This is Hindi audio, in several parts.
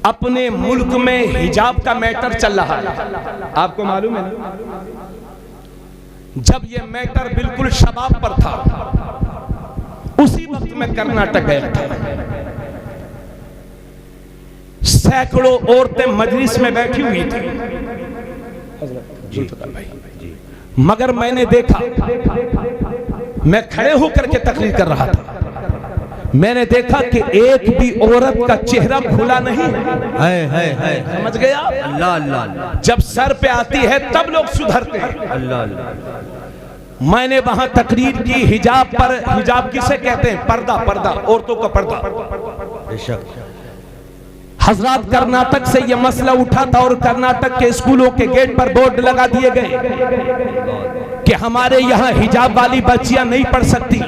अपने मुल्क में हिजाब का मैटर चल रहा है, आपको मालूम है ना? जब ये मैटर बिल्कुल शबाब पर था, उसी वक्त में कर्नाटक गया था। सैकड़ों औरतें मजलिस में बैठी हुई थी, मगर मैंने देखा, मैं खड़े होकर के तकरीर कर रहा था, मैंने देखा कि एक भी औरत का चेहरा खुला नहीं है। समझ गया? अल्लाह अल्लाह। जब सर पे आती है तब लोग सुधरते हैं। अल्लाह अल्लाह। मैंने वहां तकरीर की हिजाब पर। हिजाब किसे कहते हैं? पर्दा, पर्दा, औरतों का पर्दा। बेशक हजरत कर्नाटक से यह मसला उठा था और कर्नाटक के स्कूलों के गेट पर बोर्ड लगा दिए गए कि हमारे यहाँ हिजाब वाली बच्चियां नहीं पढ़ सकती।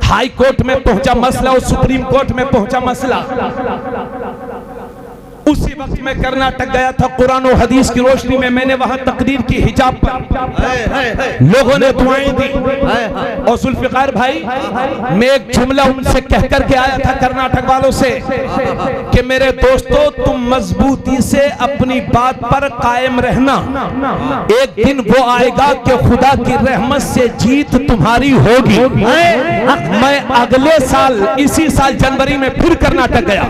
हाई कोर्ट में पहुंचा मसला और सुप्रीम कोर्ट में पहुंचा मसला। उसी वक्त मैं कर्नाटक गया था, कुरान और हदीस की रोशनी में मैंने वहां तकरीर की हिजाब पर। लोगों ने दुआएं दी। और जुल्फिकार भाई, मैं एक जुमला उनसे कह करके आया था कर्नाटक वालों से कि मेरे दोस्तों, तुम मजबूती से अपनी बात पर कायम रहना। एक दिन वो आएगा कि खुदा की रहमत से जीत तुम्हारी होगी। मैं अगले साल, इसी साल जनवरी में फिर कर्नाटक गया।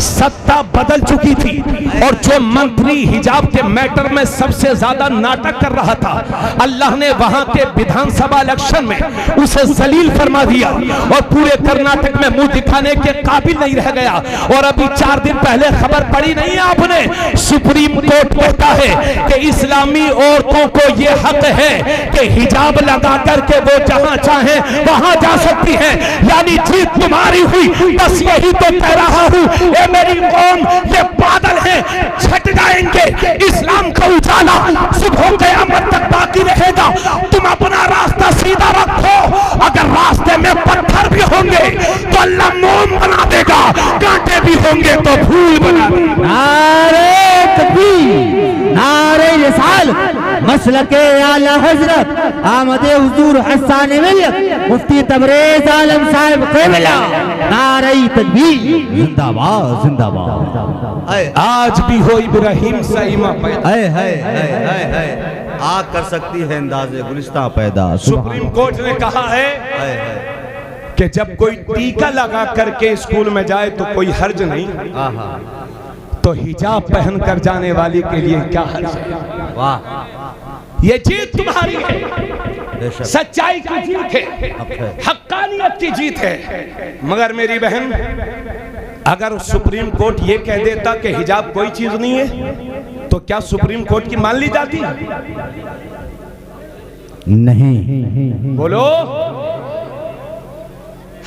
सत्ता बदल चुकी थी और जो मंत्री हिजाब के मैटर में सबसे ज्यादा नाटक कर रहा था, अल्लाह ने वहां के विधानसभा इलेक्शन में उसे जलील फरमा दिया और पूरे कर्नाटक में मुंह दिखाने के काबिल नहीं रह गया। और अभी 4 दिन पहले खबर पड़ी नहीं है आपने, सुप्रीम कोर्ट कहता है कि इस्लामी औरतों को यह हक है कि हिजाब लगा करके वो जहां चाहे वहां जा सकती है। यानी जीत तुम्हारी हुई। बस यही तो कह रहा हूं, ए मेरी कौम, ये बादल हैं, छट जाएंगे। इस्लाम का उजाला सुबह क़यामत तक बाकी रहेगा। तुम अपना रास्ता सीधा रखो। अगर रास्ते में पत्थर भी होंगे तो अल्लाह मोम बना देगा, कांटे भी होंगे तो फूल बना देगा। नारे तकबीर, नारे रिसालत, मसलके आला हजरत आमदे हुजूर हसन मिल्लत मुफ्ती तबरेज आलम साहब क़िबला, नारे तकबीर, जिंदाबाद जिंदाबाद। आज भी हो इब्राहिम सा इमा पैदा। आग कर सकती है अंदाज़े गुलिस्तां पैदा। सुप्रीम कोर्ट ने कहा है कि जब कोई टीका लगा करके स्कूल में जाए तो कोई हर्ज नहीं, तो हिजाब पहन कर जाने वाली के लिए क्या हर्ज है? वाह, ये जीत तुम्हारी है, सच्चाई की जीत है, हक्कानियत की जीत है। मगर मेरी बहन, अगर सुप्रीम कोर्ट ये कह देता कि हिजाब कोई चीज नहीं है, तो क्या सुप्रीम कोर्ट की मान ली जाती? नहीं। बोलो।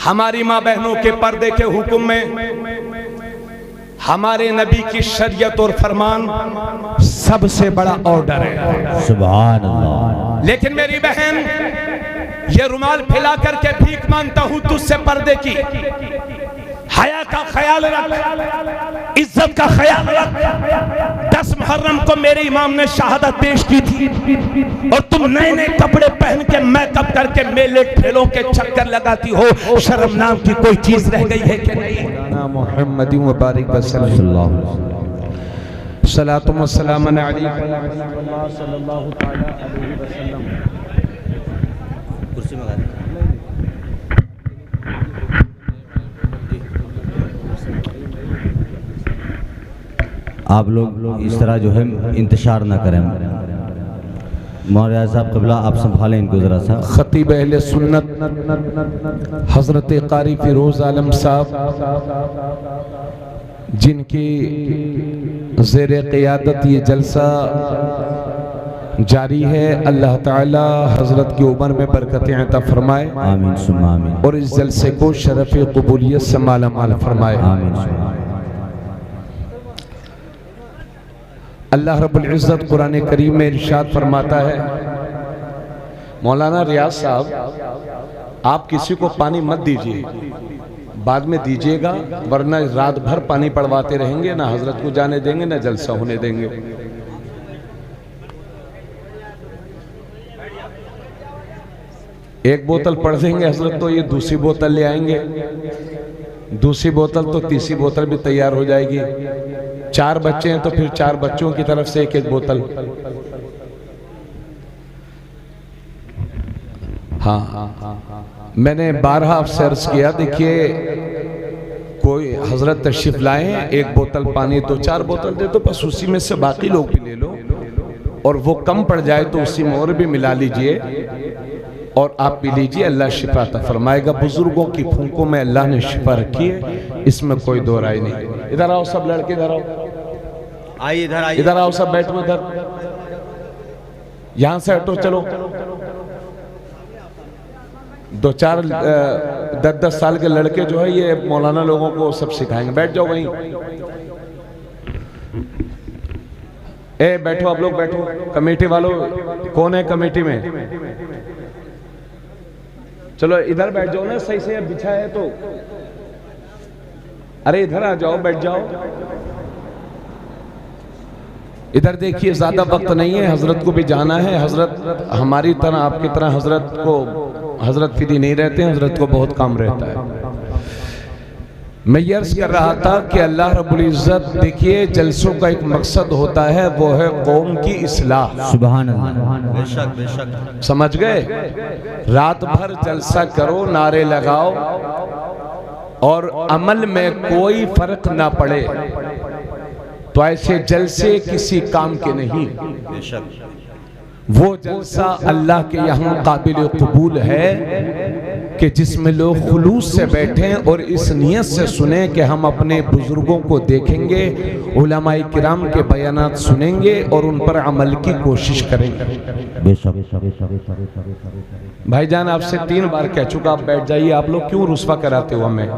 हमारी माँ बहनों के पर्दे के हुक्म में हमारे नबी की शरीयत और फरमान सबसे बड़ा ऑर्डर है। सुभान अल्लाह। लेकिन मेरी बहन, ये रुमाल फैला करके भीख मांगता हूं तुझसे पर्दे की। हया का ख्याल रख, इज्जत का ख्याल रख। 10 मुहर्रम को मेरे इमाम ने शहादत पेश की थी और तुम नए नए कपड़े पहन के मेकअप करके मेले ठेलों के चक्कर लगाती हो। शर्म नाम की कोई चीज रह गई है कि नहीं? मुहम्मद व बारिक वसल्लम सलातु व सलाम अलैहि सल्लल्लाहु अलैहि वसल्लम। कुर्सी में आप लोग इस तरह जो है इंतशार ना करें। मौलाना साहब क़िबला, आप संभालें इनको ज़रा सा। खतीब अहले सुन्नत हज़रत क़ारी फ़िरोज़ आलम साहब, जिनकी ज़ेरे क़ियादत ये जलसा जारी है, अल्लाह ताला हज़रत की उम्र में बरकतें अता फरमाए। आमीन सुम्मा आमीन। और इस जलसे को शरफ़ क़बूलियत से माला माल फरमाए। आमीन सुम्मा। अल्लाह रब्बुल इज़्ज़त कुरान करीम में इरशाद फरमाता है, मौलाना रियाज साहब, आप किसी को पानी मत दीजिए, बाद में दीजिएगा, वरना रात भर पानी पड़वाते रहेंगे, ना हजरत को जाने देंगे ना जलसा होने देंगे। एक बोतल पढ़ देंगे हजरत तो ये दूसरी बोतल ले आएंगे। दूसरी बोतल तो तीसरी बोतल भी तैयार हो जाएगी। 4 बच्चे हैं तो फिर 4 बच्चों की तरफ से 1-1 बोतल। हाँ, मैंने 12 आपसे अर्ज किया, देखिए कोई हजरत तशरीफ लाए, 1 बोतल पानी तो 4 बोतल दे दो, बस उसी में से बाकी लोग भी ले लो, और वो कम पड़ जाए तो उसी में और भी मिला लीजिए और आप पी लीजिए, अल्लाह शिफा अता फरमाएगा। बुजुर्गों की फूंकों में अल्लाह ने शिफा रखी है, इसमें कोई दो राय नहीं। इधर आओ सब लड़के, इधर आओ, आइए इधर, आइए इधर आओ सब, बैठो इधर, यहां से हटो, चलो। 2-4 10-10 साल के लड़के जो है ये मौलाना लोगों को सब सिखाएंगे। बैठ जाओ वहीं, ए बैठो आप लोग, बैठो। कमेटी वालों कौन है कमेटी में? चलो इधर बैठ जाओ ना, सही से बिछा है तो। अरे इधर आ जाओ, बैठ जाओ। इधर देखिए, ज्यादा वक्त नहीं है, हजरत को भी जाना है। हजरत हमारी तरह, आपकी तरह हजरत को, हजरत फ्री नहीं रहते हैं, हजरत को बहुत काम रहता है। मैं ये अर्ज कर रहा था कि अल्लाह रब्बुल इज्जत, देखिए जलसों का एक मकसद होता है, वो है कौम की इस्लाह। सुभान अल्लाह। बेशक बेशक, समझ गए? रात भर जलसा करो, नारे लगाओ और अमल में कोई फर्क ना पड़े तो ऐसे जलसे किसी काम के नहीं। बेशक वो जलसा अल्लाह के यहाँ काबिल कबूल है कि जिसमें लोग खुलूस से बैठें और इस नियत से सुने कि हम अपने बुजुर्गों को देखेंगे, उलमाए किराम के बयानात सुनेंगे और उन पर अमल की कोशिश करेंगे। भाईजान आपसे 3 बार कह चुका, आप बैठ जाइए। आप लोग क्यों रुस्वा कराते हो हमें?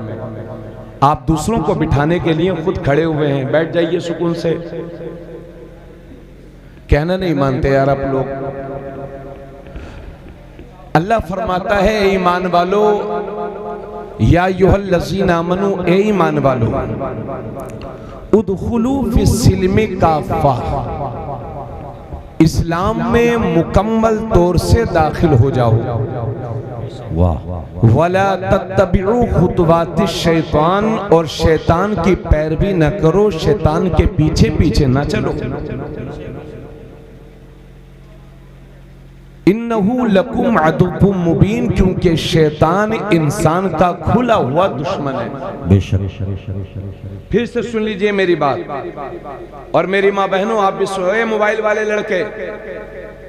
आप दूसरों को बिठाने के लिए खुद खड़े हुए हैं, बैठ जाइए सुकून से। कहना नहीं मानते यार आप लोग। अल्लाह फरमाता है, ए ईमान वालो, या अय्युहल्लज़ीना आमनू, ए ईमान वालो, उदखुलू फिस्सिल्मि काफ़ा, इस्लाम में मुकम्मल तौर से दाखिल हो जाओ। वाह। वला तत्तबिउ खुतवातिश शैतान, और शैतान की पैरवी न करो, शैतान के पीछे पीछे न चलो। इन्नहु लकुम अदुव्वुम मुबीन, क्योंकि शैतान इंसान का खुला हुआ दुश्मन है। बेशक। फिर से सुन लीजिए मेरी बात, और मेरी माँ बहनों आप भी सोए। मोबाइल वाले लड़के,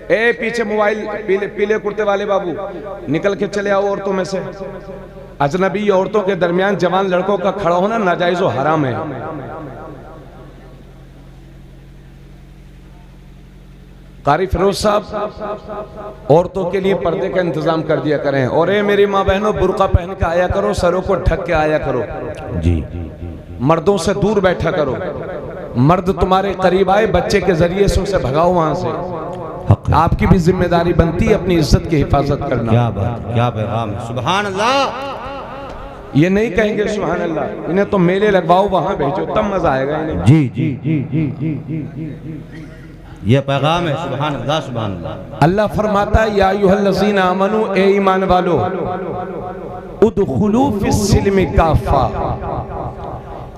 ए पीछे मोबाइल, पीले कुर्ते वाले बाबू निकल के चले आओ औरतों में से। अजनबी औरतों के दरमियान जवान लड़कों का खड़ा होना नाजायज और हराम है। कारी फिरोज साहब, औरतों के लिए पर्दे का इंतजाम कर दिया करें। और ये मेरी माँ बहनों, बुर्का पहन के आया करो, सरों को ढक के आया करो जी। मर्दों से दूर बैठा करो, मर्द तुम्हारे करीब आए, बच्चे के जरिए से उसे भगाओ वहां से। आपकी भी जिम्मेदारी बनती है अपनी इज्जत की हिफाजत करना। क्या बात, क्या पैगाम है। सुभान अल्लाह। ये नहीं कहेंगे सुभान अल्लाह, इन्हें तो मेले लगवाओ, वहां भेजो, तब मजा आएगा इन्हें। जी जी जी जी जी जी, ये पैगाम है। सुभान अल्लाह, सुभान अल्लाह। अल्लाह फरमाता है, या अय्युहल्लज़ीना आमनू, ए ईमान वालो, उदखुलू फिस्सिल्मि काफ़ा,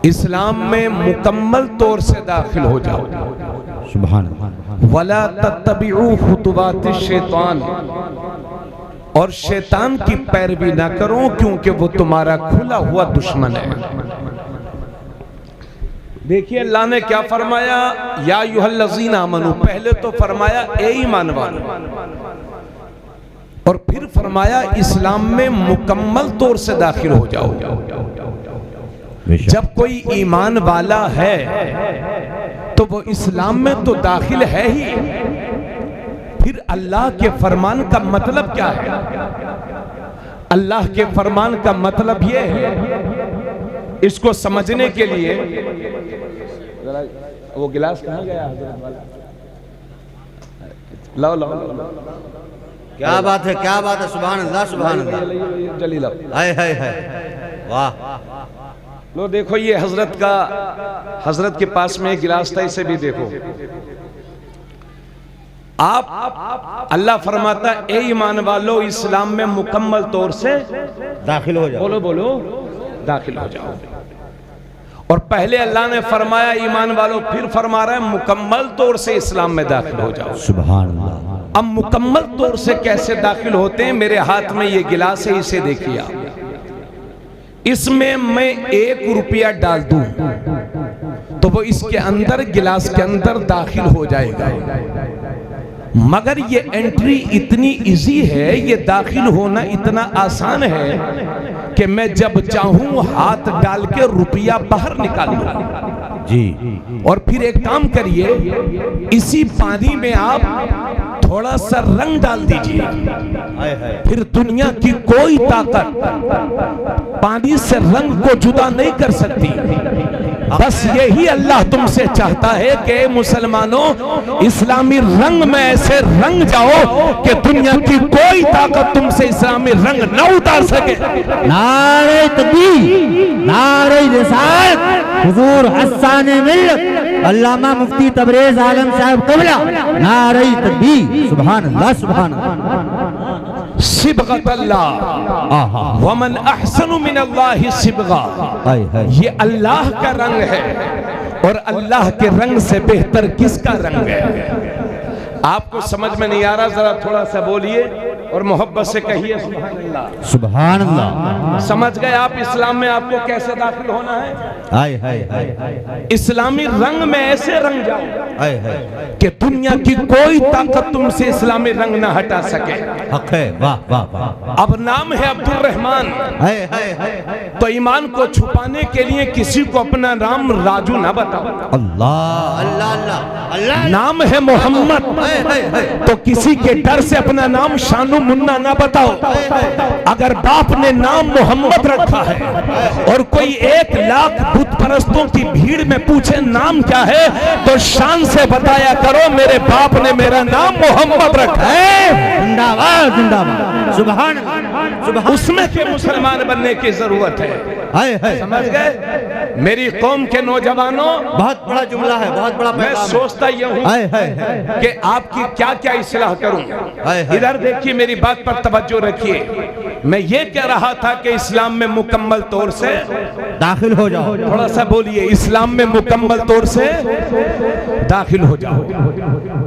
इस्लाम में मुकम्मल तौर से दाखिल हो जाओ। सुभान अल्लाह। वला तत्तबिउ खुतवातिश शैतान, और शैतान की पैरवी ना करो, क्योंकि वो तुम्हारा खुला हुआ दुश्मन है। देखिए अल्लाह ने क्या फरमाया, या अय्युहल्लज़ीना आमनू, पहले तो फरमाया ए ईमान वालो, और फिर फरमाया इस्लाम में मुकम्मल तौर से दाखिल हो जाओ। जब कोई ईमान वाला है तो वो इस्लाम में तो दाखिल है ही, फिर अल्लाह के फरमान का मतलब क्या है? अल्लाह के फरमान का मतलब ये है, इसको समझने के लिए वो गिलास कहाँ गया हज़रत वाला? लाओ लाओ लाओ। क्या बात है, क्या बात है। सुभान अल्लाह, सुभान अल्लाह। जल्दी लाओ। हाय हाय हाय, वाह। लो देखो, ये हजरत का, हजरत के पास में एक गिलास था, इसे भी देखो। आप, अल्लाह फरमाता ए ईमान वालो, इस्लाम में मुकम्मल तौर से दाखिल हो जाओ। बोलो बोलो, दाखिल हो जाओ। और पहले अल्लाह ने फरमाया ईमान वालों, फिर फरमा रहा है मुकम्मल तौर से इस्लाम में दाखिल हो जाओ। सुभान अल्लाह। अब मुकम्मल तौर से कैसे दाखिल होते हैं? मेरे हाथ में ये गिलास है, इसे देखिए आप। इसमें मैं 1 रुपया डाल दूं तो वो इसके अंदर, गिलास के अंदर दाखिल हो जाएगा। मगर ये एंट्री इतनी इजी है, ये दाखिल होना इतना आसान है कि मैं जब चाहूं हाथ डाल के रुपया बाहर निकाल लूं जी। और फिर एक काम करिए, इसी पानी में आप थोड़ा सा रंग डाल दीजिए, फिर दुनिया की कोई ताकत पानी से रंग को जुदा नहीं कर सकती। बस यही अल्लाह तुमसे चाहता है कि मुसलमानों इस्लामी रंग में ऐसे रंग जाओ कि दुनिया की कोई ताकत तुमसे इस्लामी रंग न उतार सके। नारे तकबीर, नारे रिसालत, हुजूर हस्साने मिल्लत अल्लामा मुफ्ती तबरेज आलम साहब क़िबला, नारे तकबीर, सुभान अल्लाह, सुभान अल्लाह। सिबगत अल्लाह वमन अहसनु मिन अल्लाहि सिबगा, ये अल्लाह का रंग है और अल्लाह के रंग से बेहतर किसका रंग है? आपको समझ में नहीं आ रहा? जरा थोड़ा सा बोलिए और मोहब्बत से कहिए सुभान अल्लाह, सुभान अल्लाह। समझ गए आप इस्लाम में आपको कैसे दाखिल होना है? हाय हाय हाय। इस्लामी रंग में ऐसे रंग जाओ हाय हाय कि दुनिया की कोई ताकत तुमसे इस्लामी रंग ना हटा सके। हक है, वाह वाह वाह। अब नाम है अब्दुल रहमान, हाय हाय हाय। तो ईमान को छुपाने के लिए किसी को अपना नाम राजू ना बताओ। अल्लाह अल्लाह अल्लाह अल्लाह। नाम है मोहम्मद, तो किसी के डर से अपना नाम शानू मुन्ना ना बताओ। अगर बाप ने नाम मोहम्मद रखा है और कोई 1 लाख बुत परस्तों की भीड़ में पूछे नाम क्या है, तो शान से बताया करो मेरे बाप ने मेरा नाम मोहम्मद रखा है। जिंदाबाद जिंदाबाद, सुभान सुभान। उसमें के मुसलमान बनने की जरूरत है। हाय हाय। समझ गए मेरी कौम के नौजवानों? बहुत बड़ा जुमला है, बहुत बड़ा मैं पैगाम है। सोचता यह हूँ हाय हाय कि आपकी क्या क्या इस्लाह करूं। इधर देखिए, मेरी बात पर तवज्जो रखिए। मैं ये कह रहा था कि इस्लाम में मुकम्मल तौर से दाखिल हो जाओ। थोड़ा सा बोलिए, इस्लाम में मुकम्मल तौर से दाखिल हो जाओ।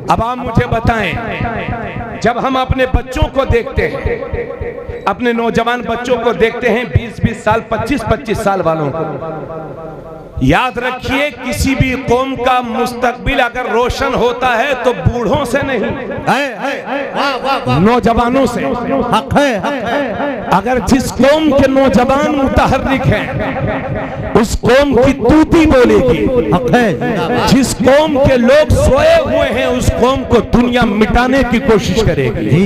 अब आप मुझे बताएं, जब हम अपने बच्चों को देखते हैं, अपने नौजवान बच्चों को देखते हैं, 20-20 साल, 25-25 साल वालों को, याद रखिए किसी भी कौम का मुस्तकबिल अगर रोशन होता है तो बूढ़ों से नहीं, नौजवानों से। हक है, हक है। अगर जिस कौम के नौजवान मुतहर्रिक हैं उस कौम की तूती बोलेगी। हक है। जिस कौम के लोग सोए हुए हैं उस कौम को दुनिया मिटाने की कोशिश करेगी।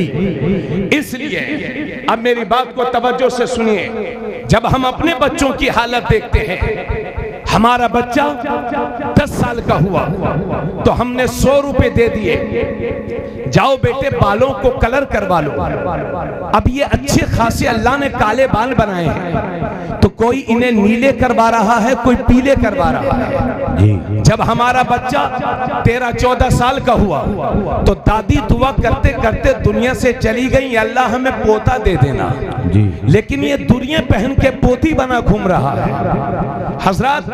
इसलिए अब मेरी बात को तवज्जो से सुनिए। जब हम अपने बच्चों की हालत देखते हैं, हमारा बच्चा 10 साल का हुआ तो हमने 100 रुपए दे दिए, जाओ बेटे बालों को कलर करवा लो। अब ये अच्छे खासे अल्लाह ने काले बाल बनाए हैं, तो कोई इन्हें नीले करवा रहा है, कोई पीले करवा रहा है। जब हमारा बच्चा 13-14 साल का हुआ तो दादी दुआ करते करते दुनिया से चली गई, अल्लाह हमें पोता दे देना। लेकिन ये दुनिया पहन के पोती बना घूम रहा है। हजरत,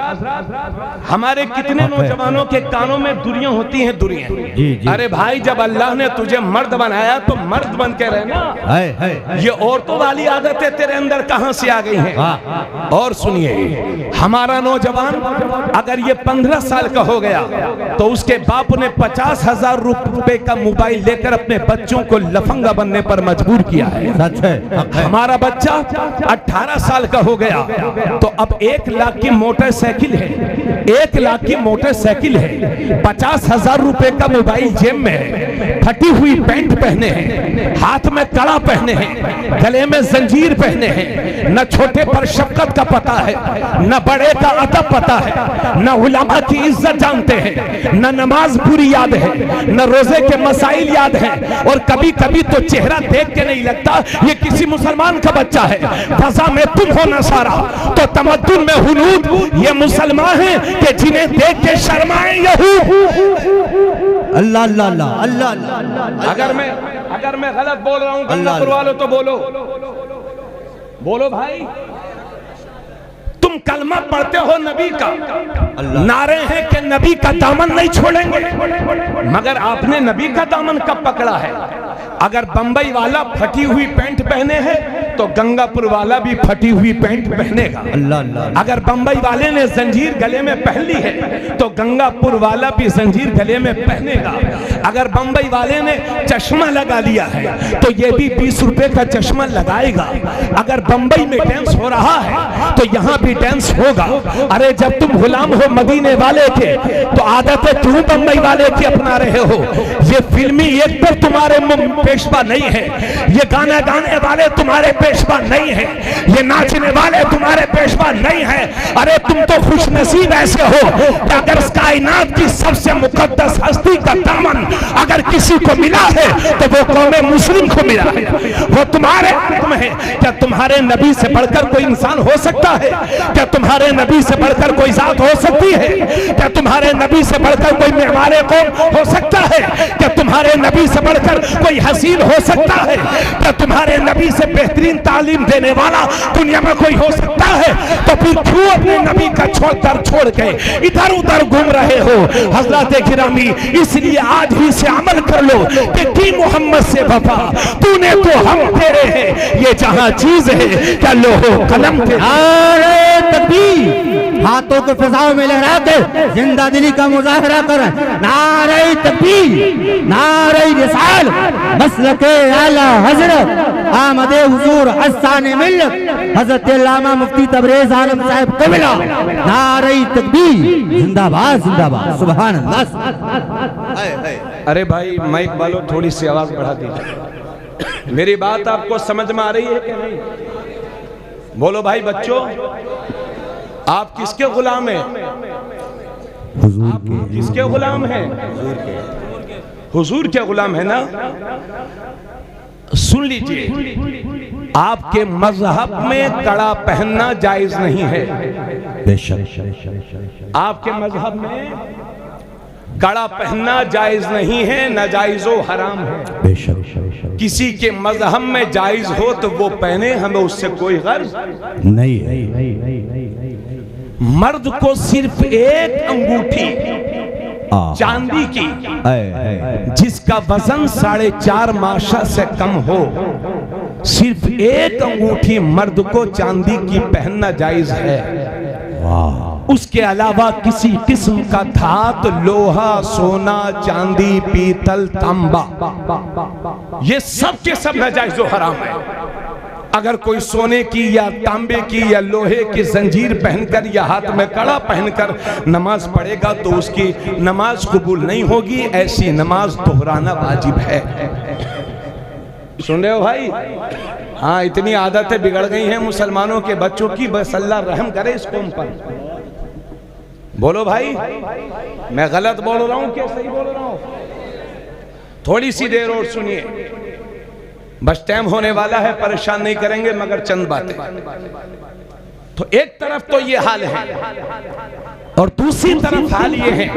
हमारे कितने नौजवानों के कानों में दुनिया होती है, दुनिया। अरे भाई, जब अल्लाह ने तुझे मर्द बनाया तो मर्द बन के रहना। ये औरतों वाली आदतें तेरे अंदर कहां से आ गई हैं? और सुनिए, हमारा नौजवान अगर ये 15 साल का हो गया तो उसके बाप ने 50,000 रुपए का मोबाइल लेकर अपने बच्चों को लफंगा बनने पर मजबूर किया है। सच है। हमारा बच्चा 18 साल का हो गया तो अब 1 लाख की मोटरसाइकिल है, 1 लाख की मोटरसाइकिल है, 50,000 रुपए का मोबाइल जेब में है, फटी हुई पैंट पहने हैं, हाथ में कड़ा पहने हैं, गले में जंजीर पहने हैं। न छोटे पर शफकत का पता है, न बड़े का अदब पता है, न उलमा की इज्जत जानते हैं, न नमाज पूरी याद है, न रोजे के मसाइल याद है, और कभी कभी तो चेहरा देख के नहीं लगता ये किसी मुसलमान का बच्चा है। फजा में तुम हो न सारा तो तमद्दुन में हुनूद ये मुसलमान हैं कि जिन्हें देख के शर्माए यहूद। अल्लाह अल्लाह अल्लाह अल्लाह। अगर मैं गलत बोल रहा हूं गंगा करवा लो तो बोलो भाई। कलमा पढ़ते हो नबी का, नारे हैं कि नबी का दामन नहीं छोड़ेंगे, मगर आपने नबी का दामन कब पकड़ा है? अगर बंबई वाला फटी हुई पैंट पहने हैं तो गंगापुर वाला भी फटी हुई पैंट पहनेगा। अगर बंबई वाले ने जंजीर गले में पहन ली है तो गंगापुर वाला भी जंजीर गले में पहनेगा। अगर बंबई वाले ने चश्मा लगा लिया है तो ये भी 20 रुपए का चश्मा लगाएगा। अगर बंबई में डांस हो रहा है तो यहाँ भी डांस होगा। अरे जब तुम गुलाम हो मदीने वाले के तो आदतें तुम बंबई वाले की अपना रहे हो। ये फिल्मी एक्टर तुम्हारे पेशवा नहीं है, ये गाना गाने वाले तुम्हारे पेशवा नहीं है, ये नाचने वाले तुम्हारे पेशवा नहीं है। अरे तुम तो खुशनसीब ऐसे हो कि अगर कायनात की सबसे मुकद्दस हस्ती का दामन अगर किसी को मिला है तो वो कौमे मुस्लिम को मिला है, वो तुम्हारे हाथ में है। क्या तुम्हारे नबी से बढ़कर कोई इंसान हो सकता है? क्या तुम्हारे नबी से बढ़कर कोई जात हो सकती है? क्या तुम्हारे नबी से बढ़कर कोई मेहमाने कौम हो सकता है? क्या तुम्हारे नबी से बढ़कर कोई हसीन हो सकता है? क्या तुम्हारे नबी से बेहतरीन तालीम देने वाला दुनिया में कोई हो सकता है? तो फिर क्यों अपने नबी का छोड़ के इधर उधर घूम रहे हो? हजरत गिरामी, इसलिए आज ही से अमल कर लो कि की मोहम्मद से वफा तूने तो हम तेरे हैं, ये जहां चीज है क्या लोहो कलम के। नारे तकबीर, हाथों को फिजाओं में लहरा के जिंदा दिली का मुजाहरा कर। नारे तकबीर, नारे रिसाल, मसलके आला हजरत आमदे हुजूर असाने मिल्लत हजरत अल्लामा मुफ्ती तबरेज आलम साहब कबिला। नारे तकबीर, जिंदाबाद जिंदाबाद, सुभान अल्लाह। अरे भाई माइक वालों थोड़ी सी आवाज बढ़ा दीजिए। मेरी बात आपको समझ में आ रही है कि नहीं? बोलो भाई बच्चों, आप किसके गुलाम हैं? आप किसके गुलाम हैं? हुजूर के गुलाम है ना। सुन लीजिए, आपके मजहब में कड़ा पहनना जायज नहीं है। बेशक आपके मजहब में कड़ा पहनना जायज नहीं है, नाजायजो हराम है। बेशक किसी के मजहब में जायज हो तो वो पहने, हमें उससे कोई गर्ज नहीं है। मर्द को सिर्फ एक अंगूठी चांदी की जिसका वजन 4.5 माशा से कम हो, सिर्फ एक अंगूठी मर्द को चांदी की पहनना जायज है। उसके अलावा किसी किस्म का धात, लोहा, सोना, चांदी, पीतल, तांबा, ये सब के सब नाजायज हराम है। अगर कोई सोने की या तांबे की या लोहे की जंजीर पहनकर या हाथ में कड़ा पहनकर नमाज पढ़ेगा तो उसकी नमाज कबूल नहीं होगी। ऐसी नमाज दोहराना वाजिब है। सुन रहे हो भाई? हाँ, इतनी आदतें बिगड़ गई हैं मुसलमानों के बच्चों की, बस अल्लाह रहम करे इस कौम पर। बोलो भाई, मैं गलत बोल रहा हूं क्या सही बोल रहा हूं? थोड़ी सी देर और सुनिए, बस टाइम होने वाला है, परेशान नहीं करेंगे मगर चंद बातें। तो एक तरफ तो ये हाल है और दूसरी तरफ हाल ये है,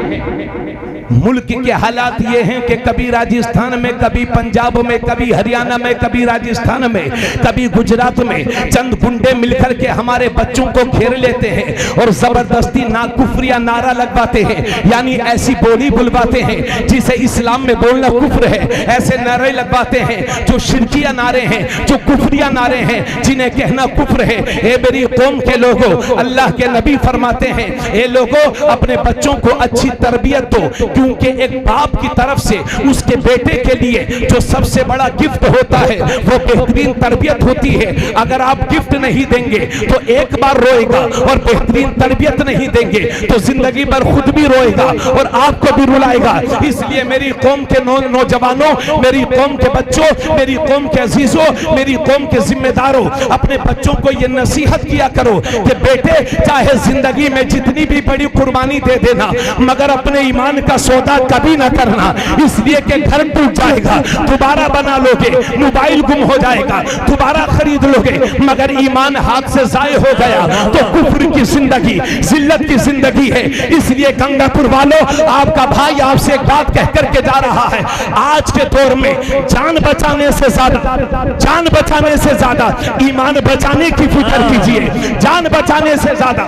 मुल्क के हालात ये हैं कि कभी राजस्थान में, कभी पंजाब में, कभी हरियाणा में, कभी राजस्थान में, कभी गुजरात में चंद गुंडे मिलकर के हमारे बच्चों को घेर लेते हैं और जबरदस्ती नाकुफरिया नारा लगवाते हैं, यानी ऐसी बोली बुलवाते हैं जिसे इस्लाम में बोलना कुफ्र है। ऐसे नारे लगवाते हैं जो शिरकिया नारे हैं, जो कुफरिया नारे हैं, जिन्हें कहना कुफ्र है। ए मेरी कौम के लोगों, अल्लाह के नबी फरमाते हैं, ए लोगों अपने बच्चों को अच्छी तरबियत दो, क्योंकि एक बाप की तरफ से उसके बेटे के लिए जो सबसे बड़ा गिफ्ट होता है वो बेहतरीन तरबियत होती है। अगर आप गिफ्ट नहीं देंगे तो एक बार रोएगा और बेहतरीन तरबियत नहीं देंगे तो जिंदगी भर खुद भी रोएगा और आपको भी रुलाएगा। इसलिए मेरी कौम के नौजवानों, मेरी कौम के बच्चों, मेरी कौम के अजीजों, मेरी कौम के जिम्मेदारों, अपने बच्चों को ये नसीहत किया करो कि बेटे चाहे जिंदगी में जितनी भी बड़ी तेरी कुर्बानी दे देना, मगर अपने ईमान का सौदा कभी ना करना, इसलिए कि घर टूट जाएगा, दोबारा बना लोगे, मोबाइल गुम हो जाएगा, दोबारा खरीद लोगे, मगर ईमान हाथ से जाए हो गया तो कुफ्र की जिंदगी, जिल्लत की जिंदगी है। इसलिए गंगापुर वालों, आपका भाई आपसे एक बात कह करके जा रहा है, आज के दौर में जान बचाने से ज्यादा ईमान बचाने की फिक्र कीजिए, जान बचाने से ज्यादा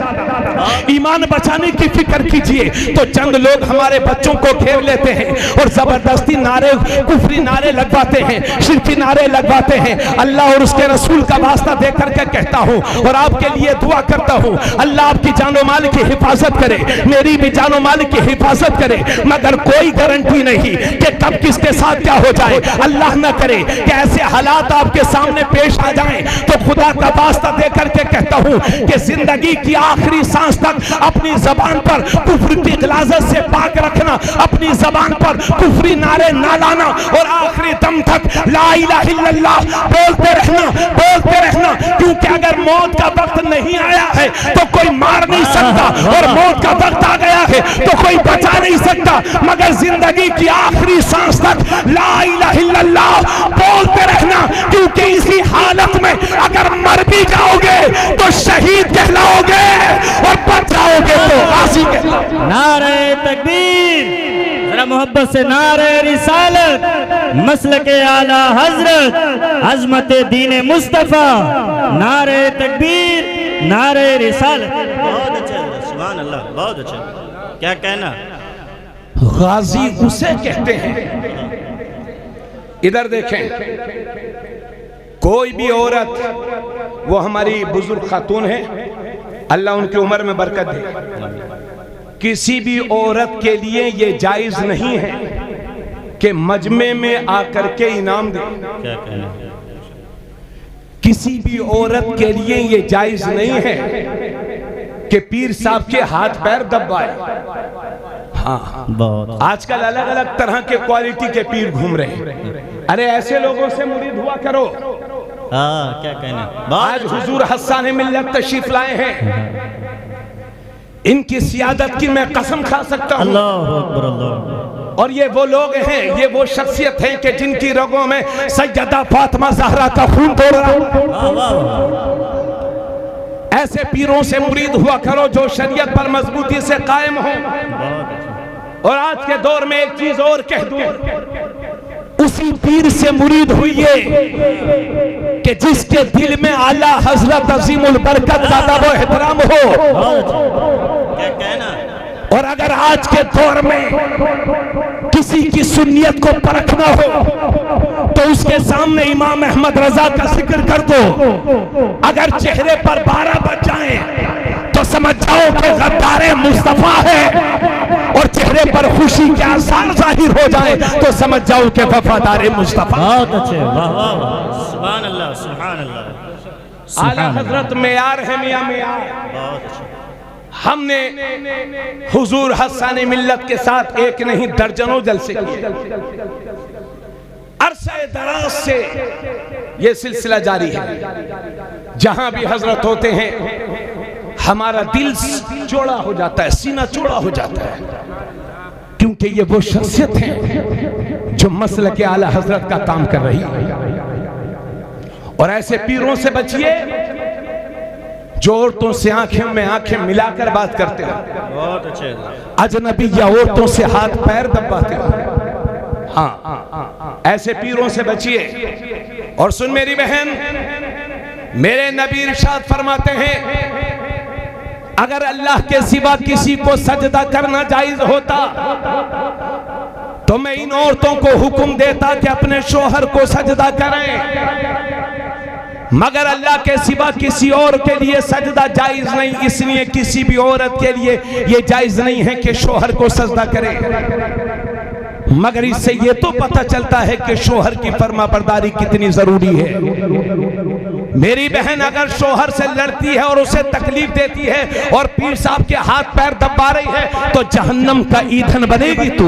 ईमान बचाने की फिक्र कीजिए। तो चंद लोग हमारे बच्चों को घेर लेते हैं और जबरदस्ती नारे, कुफरी नारे लगवाते हैं, शिरकी नारे लगवाते हैं। अल्लाह और उसके रसूल का वास्ता दे करके कहता हूँ और आपके लिए दुआ करता हूँ, अल्लाह आपकी जानो माल की हिफाजत करे, मेरी भी जानो माल की हिफाजत करे, मगर कोई गारंटी नहीं कि कब किसके साथ क्या हो जाए। अल्लाह न करे कि ऐसे हालात आपके सामने पेश आ जाएं, तो खुदा का वास्ता दे करके कहता हूँ कि जिंदगी की आखिरी सांस तक अपनी जबान पर कुफ्र की गिलाजत से पाक रखना, अपनी जबान पर कुफ्री नारे ना लाना और आखिरी दम तक ला इलाहा इल्लल्लाह बोलते रहना, क्योंकि अगर मौत का वक्त नहीं आया है तो कोई मार नहीं सकता और मौत का वक्त आ गया है तो कोई बचा नहीं सकता, मगर जिंदगी की आखिरी सांस तक ला इलाहा इल्लल्लाह बोलते रहना, क्योंकि इसी हालत में अगर मर भी जाओगे तो शहीद कहलाओगे और बच जाओगे तो गाजी कहलाओगे। नारे तकबीर, जरा मोहब्बत से नारे रिसालत, मसलके आला हजरत, अजमत दीन मुस्तफा, नारे तकबीर, नारे रिसालत। बहुत अच्छा, सुभान अल्लाह, बहुत अच्छा। क्या कहना? गाजी उसे कहते हैं, इधर देखें, कोई भी औरत, वो हमारी बुजुर्ग खातून है, अल्लाह उनकी उम्र में बरकत दे, किसी भी औरत के लिए ये जायज नहीं है कि मजमे में आकर के इनाम दे। क्या कहना? किसी भी औरत के लिए ये जायज नहीं है कि पीर साहब के हाथ पैर दबाए। हाँ, बहुत आजकल अलग अलग तरह के क्वालिटी के पीर घूम रहे हैं। अरे ऐसे लोगों से मुरीद हुआ करो। क्या कहना? आज हुजूर हस्सान मिल्लत तशरीफ लाए हैं, इनकी सियादत की मैं कसम खा सकता हूँ। अल्लाहु अकबर, अल्लाह। और ये वो लोग हैं, ये वो शख्सियत हैं कि जिनकी रगों में सैयदा फातिमा ज़हरा का खून दौड़ रहा है। ऐसे पीरों से मुरीद हुआ करो जो शरीयत पर मजबूती से कायम हो। और आज के दौर में एक चीज और कह दूं, उसी पीर से मुरीद हुई कि जिसके दिल में आला हजरत अजीमुल बरकत का अदब व एहतराम हो। क्या कहना? और अगर आज के दौर में किसी की सुन्नियत को परखना हो तो उसके सामने इमाम अहमद रजा का जिक्र कर दो, अगर चेहरे पर 12 बज जाए तो समझ जाओ कि गद्दारे मुस्तफा है, और चेहरे पर खुशी के आसार जाहिर हो जाए तो समझ जाओ कि वफादारे मुस्तफा। बहुत अच्छे, वाह वाह वाह, सुभान अल्लाह, सुभान अल्लाह। आला हजरत मेयार है, मियां मेयार। बहुत अच्छे। हमने हुजूर हस्सान मिल्लत के साथ एक नहीं दर्जनों जलसे किए, अरसे दराज से ये सिलसिला जारी है। जहां भी हजरत होते हैं हमारा दिल चौड़ा हो जाता है, सीना चौड़ा हो जाता है, क्योंकि ये वो शख्सियत है जो मसलके आला हजरत का काम कर रही है। और ऐसे पीरों से बचिए जो औरतों से आंखें में आंखें मिलाकर बात करते हो, बहुत अच्छे। अजनबी या औरतों से हाथ पैर दबाते हो। हाँ, ऐसे पीरों से बचिए। और सुन मेरी बहन, मेरे नबी इरशाद फरमाते हैं, अगर अल्लाह के सिवा किसी को सजदा करना जायज होता तो मैं इन औरतों को हुक्म देता कि अपने शोहर को सजदा करें, मगर अल्लाह के सिवा किसी और के लिए सजदा जायज नहीं, इसलिए किसी भी औरत के लिए यह जायज नहीं है कि शोहर को सजदा करे। मगर इससे यह तो पता चलता है कि शोहर की फरमाबरदारी कितनी जरूरी है। मेरी बहन अगर शोहर से लड़ती है और उसे तकलीफ देती है और पीर साहब के हाथ पैर दबा रही है तो जहन्नम का ईंधन बनेगी तू।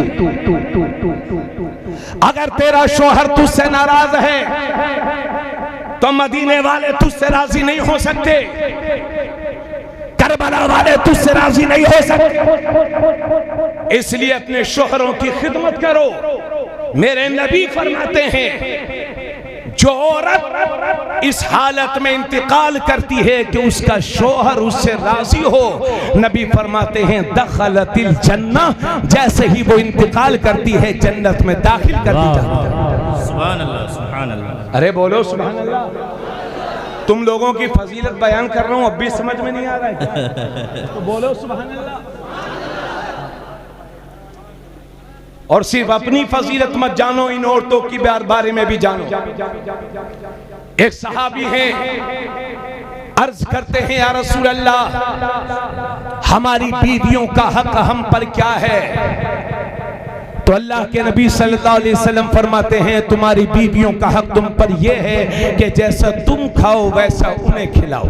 अगर तेरा शोहर तुझसे नाराज है तो मदीने वाले तुझसे राजी नहीं हो सकते। करबला वाले तुझसे राजी नहीं हो सकते, इसलिए अपने शोहरों की खिदमत करो। मेरे नबी फरमाते हैं जो औरत इस हालत में इंतकाल करती है कि उसका शोहर उससे राजी हो, नबी फरमाते हैं दखलतिल जन्नह, जैसे ही वो इंतकाल करती है जन्नत में दाखिल कर दी जाती है। सुभान अल्लाह, सुभान अल्लाह। अरे बोलो सुभान अल्लाह। तुम लोगों की फजीलत बयान कर रहा हूं, अब भी समझ में नहीं आ रहा है तो बोलो सुभान अल्लाह। और सिर्फ अपनी फजीलत मत जानो, इन औरतों की बारे में भी जानो। एक सहाबी हैं, अर्ज करते हैं या रसूल अल्लाह हमारी बीवियों का हक हम पर क्या है? तो अल्लाह के नबी सल्लल्लाहु अलैहि वसल्लम फरमाते हैं तुम्हारी बीवियों का हक तुम पर यह है कि जैसा तुम खाओ वैसा उन्हें खिलाओ,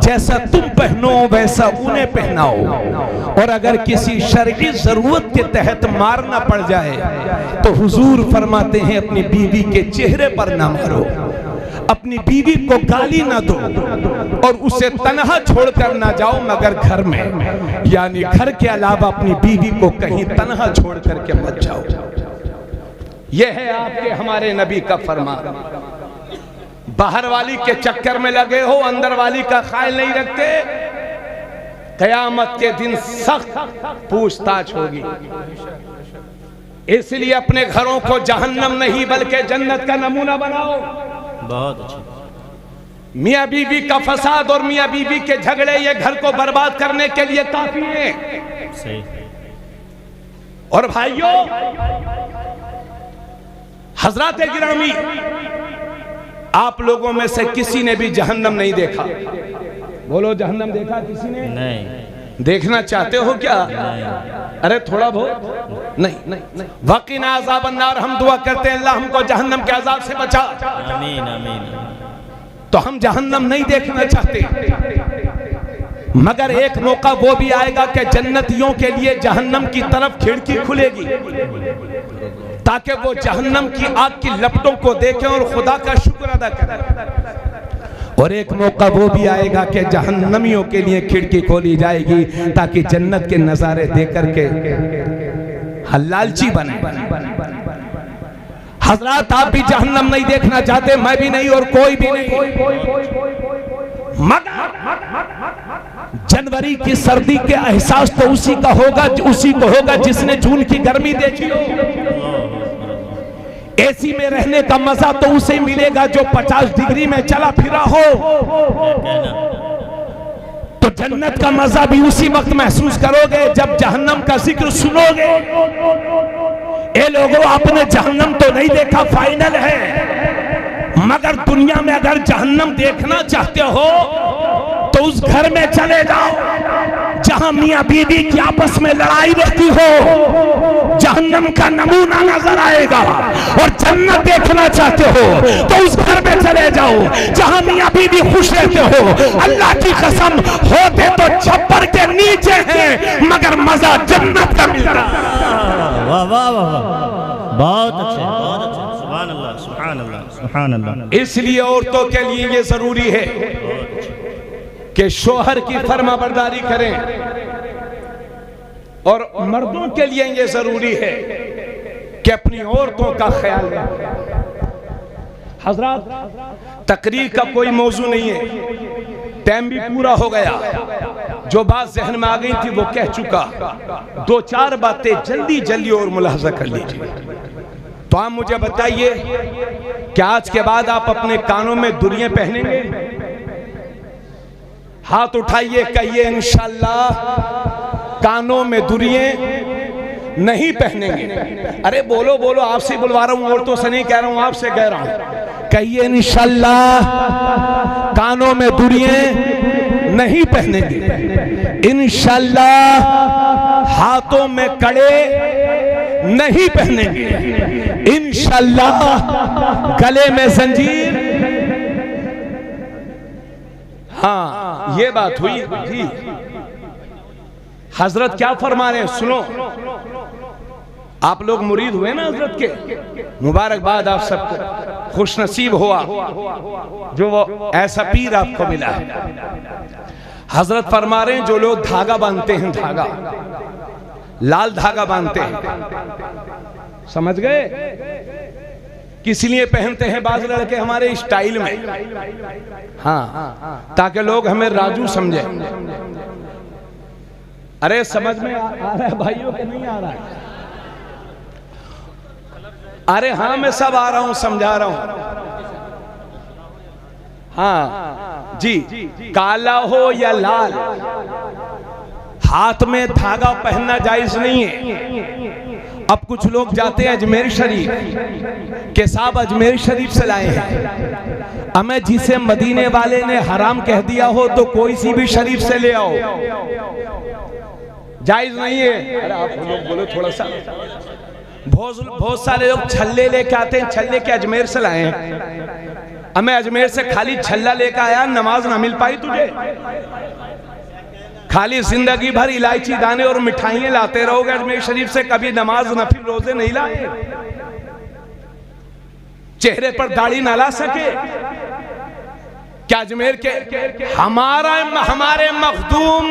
जैसा तुम पहनो वैसा उन्हें पहनाओ, और अगर किसी शरई जरूरत के तहत मारना पड़ जाए तो हुजूर फरमाते हैं अपनी बीवी के चेहरे पर ना मारो, अपनी बीवी को गाली ना दो और उसे तन्हा छोड़कर ना जाओ मगर घर में, यानी घर के अलावा अपनी बीवी को कहीं तन्हा छोड़ करके मत जाओ। यह है आपके हमारे नबी का फरमान। बाहर वाली के चक्कर में लगे हो, अंदर वाली का ख्याल नहीं रखते, कयामत के दिन सख्त पूछताछ होगी। इसलिए अपने घरों को जहन्नम नहीं बल्कि जन्नत का नमूना बनाओ। बहुत अच्छी। मियां बीवी का फसाद और मियां बीवी के झगड़े ये घर को बर्बाद करने के लिए काफी है। सही। और भाइयों हजरात गिरामी, आप लोगों में से किसी ने भी जहन्नम नहीं देखा? बोलो जहन्नम देखा किसी ने? नहीं। देखना चाहते हो क्या? अरे थोड़ा बहुत नहीं नहीं नहीं। वकीना अज़ाब अन्नार, हम दुआ करते हैं अल्लाह हमको जहन्नम के अज़ाब से बचा। आमीन आमीन। तो हम जहन्नम नहीं देखना चाहते, मगर एक मौका वो भी आएगा कि जन्नतियों के लिए जहन्नम की तरफ खिड़की खुलेगी ताकि वो जहन्नम की आग की लपटों को देखें और खुदा का शुक्र अदा करें। और एक मौका वो भी आएगा कि जहन्नमियों के लिए खिड़की खोली जाएगी ताकि जन्नत के नजारे देख करके लालची बने। हजरात आप भी जहन्नम नहीं देखना चाहते, मैं भी नहीं और कोई भी नहीं, मगर जनवरी की सर्दी के एहसास तो उसी का होगा, उसी को होगा जिसने जून की गर्मी देखी हो। एसी में रहने का मजा तो उसे मिलेगा जो 50 डिग्री में चला फिरा हो। तो जन्नत का मजा भी उसी वक्त महसूस करोगे जब जहन्नम का जिक्र सुनोगे। ये लोगों आपने जहन्नम तो नहीं देखा, फाइनल है, मगर दुनिया में अगर जहन्नम देखना चाहते हो तो उस घर में चले जाओ जहां मियां बीवी की आपस में लड़ाई रहती हो, जहन्नम का नमूना नजर आएगा। और जन्नत देखना चाहते हो तो उस घर में चले जाओ जहां मियां बीवी खुश रहते हो। अल्लाह की कसम, होते तो छप्पर के नीचे हैं मगर मजा जन्नत का मिल रहा है। वाह वाह वाह, बहुत अच्छे, बहुत अच्छे। सुभान अल्लाह, सुभान अल्लाह, सुभान अल्लाह। इसलिए औरतों के लिए ये जरूरी है कि शोहर की फरमाबरदारी करें, और मर्दों के लिए ये जरूरी है कि अपनी औरतों का ख्याल रखें। हजरात तकरीर का कोई मौजू नहीं है, टाइम भी पूरा हो गया। जो बात जहन में आ गई थी वो कह चुका, 2-4 बातें जल्दी जल्दी और मुलाहजा कर लीजिए। तो आप मुझे बताइए कि आज के बाद आप अपने कानों में दुरियां पहनेंगे? हाथ उठाइए, कहिए इंशाअल्लाह कानों में दुरियां नहीं पहनेंगे। अरे बोलो बोलो, आपसे बुलवा रहा हूं, औरतों से नहीं कह रहा हूं, आपसे कह रहा हूं। कहिए इंशाअल्लाह कानों में दुरियां नहीं पहनेंगे, इंशाअल्लाह हाथों में कड़े नहीं पहनेंगे, इंशाअल्लाह गले में जंजीर। हाँ ये बात हुई जी। हजरत क्या फरमा रहे हैं सुनो। आप लोग मुरीद हुए ना हजरत के, मुबारकबाद आप सबको, खुश नसीब हुआ जो वो ऐसा पीर आपको मिला है। हजरत फरमा रहे हैं जो लोग धागा बांधते हैं, धागा लाल धागा बांधते हैं, समझ गए, किस लिए पहनते हैं बाज लड़के हमारे स्टाइल में, हाँ, ताकि लोग हमें राजू समझे। अरे समझ में आ रहा है भाइयों के नहीं आ रहा है? अरे हाँ मैं सब आ रहा हूं, समझा रहा हूं। हाँ जी, काला हो या लाल, हाथ में धागा पहनना जायज नहीं है। अब कुछ लोग जाते हैं अजमेर शरीफ के साहब अजमेर शरीफ से लाए हैं, हमें जिसे मदीने वाले ने हराम कह दिया हो तो कोई सी भी शरीफ से ले आओ, जायज नहीं है। अरे आप लोग बोलो थोड़ा सा। बहुत सारे लोग छल्ले लेके आते हैं, छल्ले के अजमेर से लाए हैं, हमें अजमेर से खाली छल्ला लेकर आया, नमाज ना मिल पाई तुझे, खाली जिंदगी भर इलायची दाने और मिठाइयां लाते रहोगे अजमेर शरीफ से, कभी नमाज नफिल रोजे नहीं लाए, चेहरे पर दाढ़ी ना ला सके क्या? अजमेर के हमारे मखदूम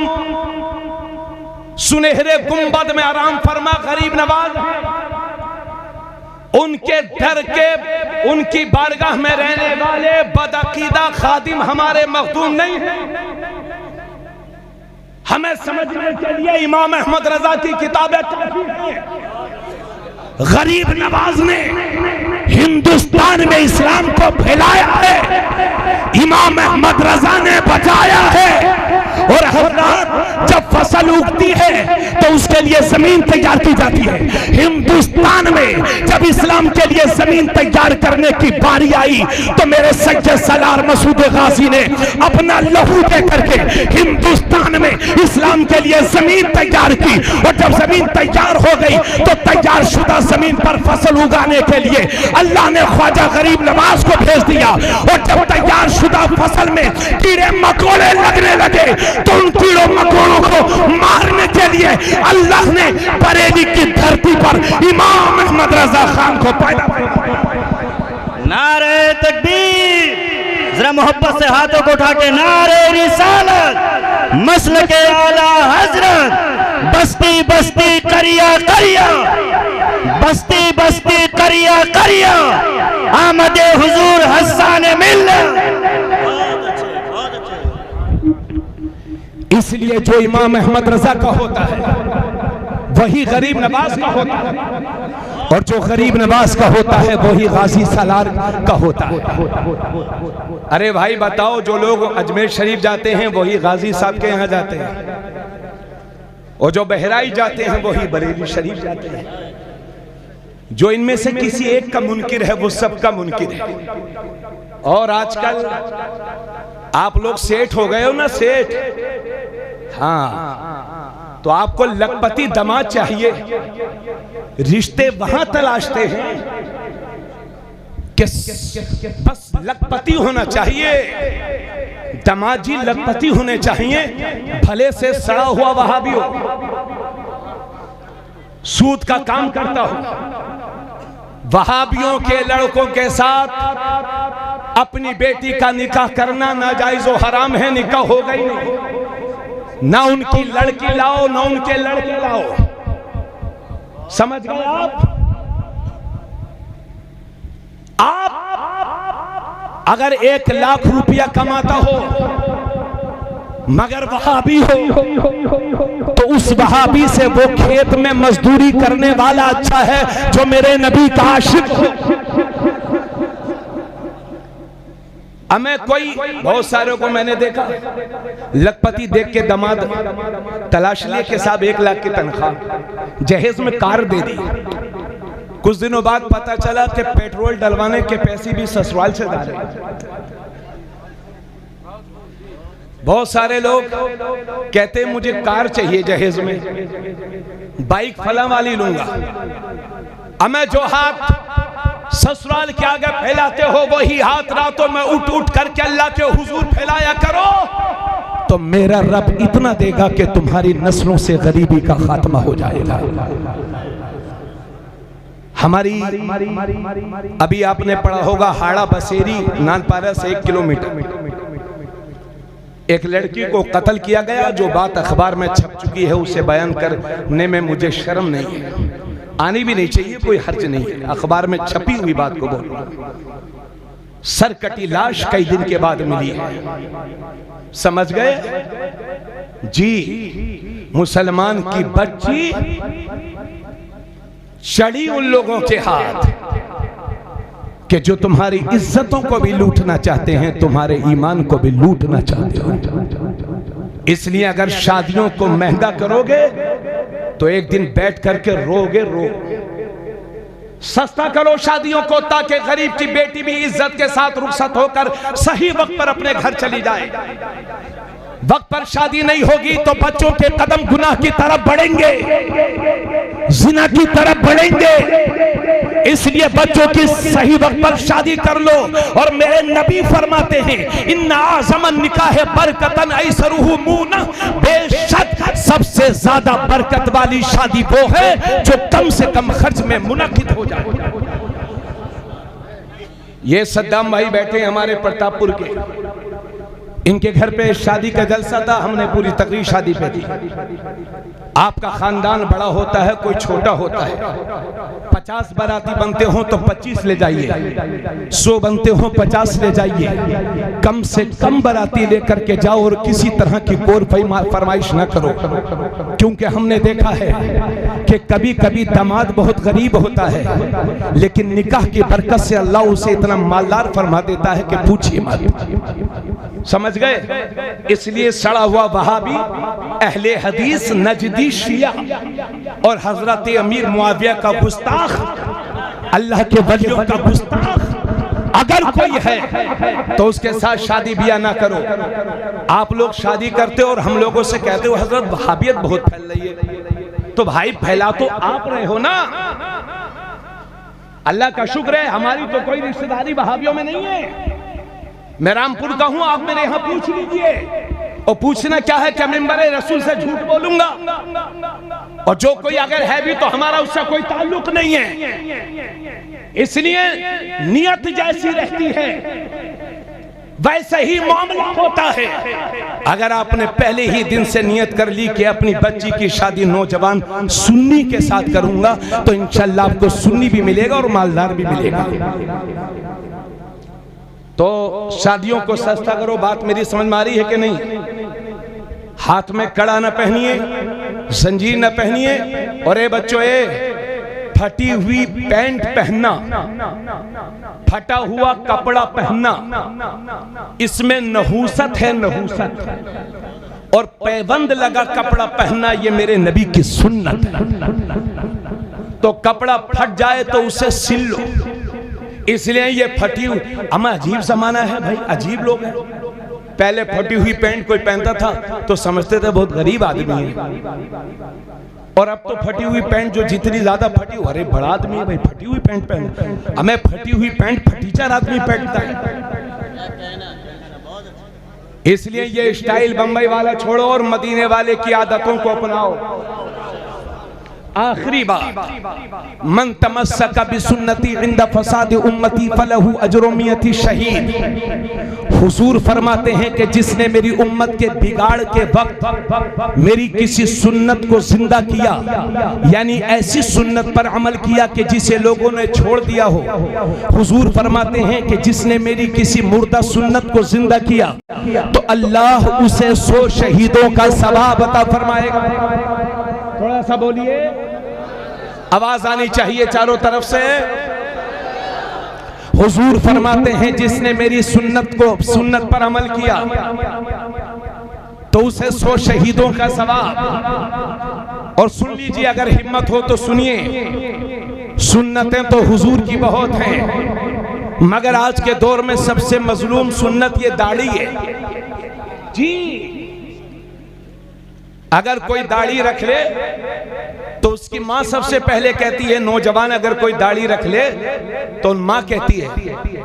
सुनहरे गुंबद में आराम फरमा गरीब नवाज है, उनके डर के उनकी बारगाह में रहने वाले बदअकीदा खादिम हमारे मखदूम नहीं है। हमें समझने के लिए इमाम अहमद रजा की किताबें काफी हैं। गरीब नवाज ने हिंदुस्तान में इस्लाम को फैलाया है, इमाम अहमद रजा ने बचाया है। और हजरत जब फसल उगती है तो उसके लिए जमीन तैयार की जाती है। हिंदुस्तान में जब इस्लाम के लिए जमीन तैयार करने की बारी आई तो मेरे सज्जद सालार मसूद गाजी ने अपना लहू दे करके हिंदुस्तान में इस्लाम के लिए जमीन तैयार की। और जब जमीन तैयार हो गई तो तैयार शुदा जमीन पर फसल उगाने के लिए अल्लाह ने ख्वाजा गरीब नवाज को भेज दिया। और जब तैयार शुदा फसल में कीड़े मकोड़े लगने लगे तो उन कीड़ों मकोड़ों को मारने के लिए अल्लाह ने बरेली की धरती पर इमाम अहमद रजा खान को पैदा किया। नारे तकबीर, जरा मोहब्बत से हाथों को उठा के नारे रिसालत, मसलके आला हजरत, बस्ती बस्ती करिया करिया, बस्ती बस्ती करिया करिया, आमदे हुजूर हसन मिल्लत। इसलिए जो इमाम अहमद रजा का होता है वही गरीब नवाज का होता है, और जो गरीब नवाज का होता है वही गाजी सालार का होता है। अरे भाई बताओ, जो लोग अजमेर शरीफ जाते हैं वही गाजी साहब के यहाँ जाते हैं, और जो बहराइच जाते हैं वही बरेली शरीफ जाते हैं। जो इनमें से किसी एक का मुनकिर है वो सबका मुनकिर है। और आजकल आप लोग सेठ हो गए हो ना, सेठ, हाँ, तो आपको लखपति दामाद चाहिए। रिश्ते वहां तलाशते हैं कि बस लखपति होना चाहिए, दामाद जी लखपति होने चाहिए, भले से सड़ा हुआ वहाबी हो, सूद का काम करता हो। वहाबियों के लड़कों के साथ अपनी बेटी का निकाह करना नाजायज और हराम है, निकाह हो गई नहीं। ना उनकी लड़की लाओ ना उनके लड़के लाओ, समझ गए आप अगर 1 लाख रुपया कमाता हो मगर वहाबी हो तो उस वहाबी से वो खेत में मजदूरी करने वाला अच्छा है जो मेरे नबी का आशिक हो। हमें कोई बहुत सारे को मैंने देखा लखपति देख के दामाद तलाश लिए के साहब 1 लाख की तनख्वाह, जहेज में कार दे दी। कुछ दिनों बाद पता चला कि पेट्रोल डलवाने के पैसे भी ससुराल से डाले। बहुत सारे लोग कहते हैं मुझे कार चाहिए जहेज में, बाइक फला वाली लूंगा। हमें जो हाथ ससुराल के आगे फैलाते हो वही हाथ रातों में उठ उठ करके अल्लाह के हुजूर फैलाया करो, तो मेरा रब इतना देगा कि तुम्हारी नस्लों से गरीबी का खात्मा हो जाएगा। हमारी अभी आपने पढ़ा होगा हाड़ा बसेरी नानपारा से 1 किलोमीटर, एक लड़की को कत्ल किया गया, जो बात अखबार में छप चुकी है उसे बयान करने में मुझे शर्म नहीं है, आनी भी नहीं चाहिए, कोई हर्ज नहीं है, अखबार में छपी हुई बात को बोलूं। सर कटी लाश कई दिन के बाद मिली है, समझ गए जी। मुसलमान की बच्ची चढ़ी उन लोगों के हाथ कि जो तुम्हारी इज्जतों को भी लूटना चाहते हैं, तुम्हारे ईमान को भी लूटना चाहते हो। इसलिए अगर शादियों को महंगा करोगे तो एक दिन बैठ करके रोगे। सस्ता करो शादियों को, ताकि गरीब की बेटी भी इज्जत के साथ रुखसत होकर सही वक्त पर अपने घर चली जाए। वक्त पर शादी नहीं होगी तो बच्चों के कदम गुनाह की तरफ बढ़ेंगे, जिना की तरफ बढ़ेंगे। इसलिए बच्चों की सही वक्त पर शादी कर लो। और मेरे नबी फरमाते हैं, इन्ना आज़मन निकाह बरकतन ऐसरुहु मूना, बेशक सबसे ज्यादा बरकत वाली शादी वो है जो कम से कम खर्च में मुनक्किद हो जाए। ये सद्दाम भाई बैठे हमारे प्रतापपुर के, इनके घर पे शादी का जलसा था, हमने पूरी तकरीर शादी पे दी। आपका खानदान बड़ा होता है, कोई छोटा होता है। 50 बाराती बनते हो तो 25 ले जाइए, 100 बनते हो 50 ले जाइए। कम से कम बाराती लेकर के जाओ और किसी तरह की कोर फरमाइश ना करो, क्योंकि हमने देखा है कि कभी कभी दामाद बहुत गरीब होता है, लेकिन निकाह की बरकत से अल्लाह उसे इतना मालदार फरमा देता है कि पूछिए मत। समझ गए? इसलिए सड़ा हुआ वहाबी, अहले हदीस, नजदी शिया और हजरत अमीर मुआविया का गुस्ताख, अल्लाह के वलियों का गुस्ताख अगर कोई है तो उसके साथ शादी बिया ना करो। आप लोग शादी करते हो और हम लोगों से कहते हो हजरत वहाबियत बहुत फैल रही है, तो भाई फैला तो आप रहे हो ना। अल्लाह का शुक्र है हमारी तो कोई रिश्तेदारी वहाबियों में नहीं है। मैं रामपुर का हूं, आप मेरे यहां पूछ लीजिए। और पूछना क्या है कि मिंबर रसूल से झूठ बोलूंगा, और जो कोई अगर है भी तो हमारा उससे कोई ताल्लुक नहीं है। इसलिए नियत जैसी रहती है वैसे ही मामला होता है। अगर आपने पहले ही दिन से नियत कर ली कि अपनी बच्ची की शादी नौजवान सुन्नी के साथ करूंगा, तो इंशाल्लाह आपको सुन्नी भी मिलेगा और मालदार भी मिलेगा। तो शादियों को सस्ता करो। बात मेरी समझ में आ रही है कि नहीं? हाथ में कड़ा न पहनिए, जंजीर न पहनिए, और ए बच्चों, फटी हुई पैंट पहनना, फटा हुआ कपड़ा पहनना, इसमें नहूसत है, नहूसत। और पैबंद लगा कपड़ा पहनना ये मेरे नबी की सुन्नत है। तो कपड़ा फट जाए तो उसे सिल लो। इसलिए ये फटी हुई, अमा अजीब जमाना है भाई, अजीब लोग हैं। पहले फटी हुई पैंट कोई पहनता था तो समझते थे बहुत गरीब आदमी है, और अब तो फटी हुई पैंट जो जितनी ज्यादा फटी, अरे बड़ा आदमी है भाई, फटी हुई पैंट पहन। हमें फटी हुई पैंट फटीचर आदमी पहनता है। इसलिए ये स्टाइल बंबई वाला छोड़ो और मदीने वाले की आदतों को अपनाओ। आखिरी बात, मन तमस्सक बिसुन्नती इंद फसाद उम्मती फलहु अजरु मियती शहीद। हुजूर फरमाते हैं कि जिसने मेरी उम्मत के बिगाड़ के वक्त मेरी किसी सुन्नत को जिंदा किया, यानी ऐसी सुन्नत पर अमल किया कि जिसे लोगों ने छोड़ दिया हो, हुजूर फरमाते हैं कि जिसने मेरी किसी मुर्दा सुन्नत को जिंदा किया तो अल्लाह उसे 100 शहीदों का सवाब अता फरमाएगा। थोड़ा सा बोलिए, आवाज आनी चाहिए चारों तरफ से। हुजूर फरमाते हैं जिसने मेरी सुन्नत पर अमल किया तो उसे 100 शहीदों का सवाब। और सुन लीजिए, अगर हिम्मत हो तो सुनिए, सुन्नतें तो हुजूर की बहुत हैं, मगर आज के दौर में सबसे मजलूम सुन्नत ये दाढ़ी है जी। अगर कोई दाढ़ी रख ले तो उसकी माँ सबसे पहले कहती है, नौजवान अगर कोई दाढ़ी रख ले तो माँ कहती है,